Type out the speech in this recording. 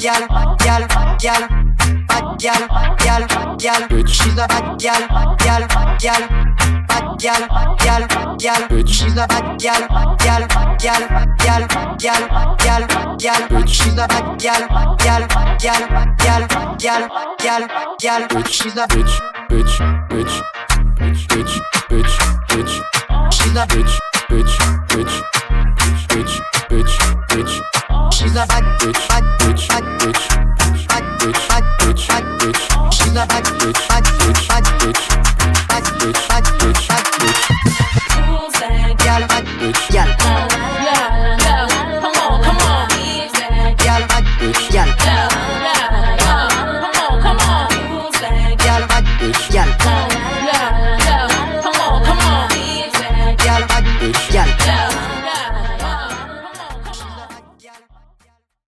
gal, gal, gal, bad gal, gal, gal. She's a bad gal, gal, gal, bad gal, gal, gal. She's a bad gal, gal, gal, gal, gal, gal, gal. She's a bad gal, gal, gal, gal, gal, gal, gal. She's a bitch, bitch, bitch, bitch, bitch, bitch, bitch. She's a bitch, bitch, bitch, bitch, bitch, bitch. She's a bad bitch, bad bitch, bad bitch, bad bitch, bad bitch, bad bitch. She's a bad bitch, bad bitch, bad bitch, bad bitch, bad bitch, bad bitch, gal bad bitch, gal